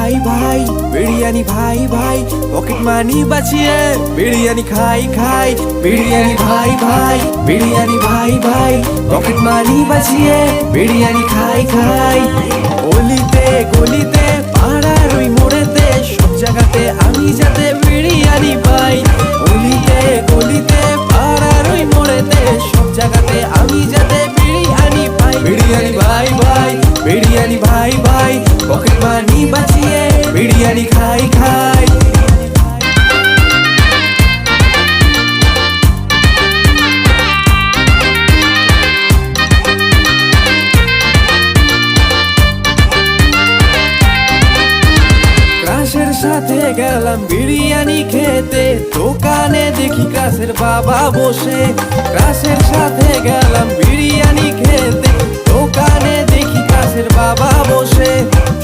ভাই ভাই, বিরিয়ানি ভাই ভাই, পকেট মানি বাঁচিয়ে বিরিয়ানি খাই খাই। বিরিয়ানি ভাই ভাই, বিরিয়ানি ভাই ভাই, পকেট মানি বাঁচিয়ে বিরিয়ানি খাই খাই। অলিতে গলিতে পাড়ার ওই মোড়েতে সব জায়গাতে আমি যাতে বিরিয়ানি পাই। অলিতে গলিতে পাড়ার ওই মোড়েতে সব জায়গাতে আমি যাতে বিরিয়ানি পাই। বিরিয়ানি ভাই ভাই, বিরিয়ানি ভাই ভাই, পকেট মানি বাঁচিয়ে বিরিয়ানি খাই খাই। ক্রাশের সাথে গেলাম বিরিয়ানি খেতে, দোকানে দেখি ক্রাশের বাবা বসে। ক্রাশের সাথে গেলাম বিরিয়ানি খেতে, দোকানে দেখি ক্রাশের বাবা বসে।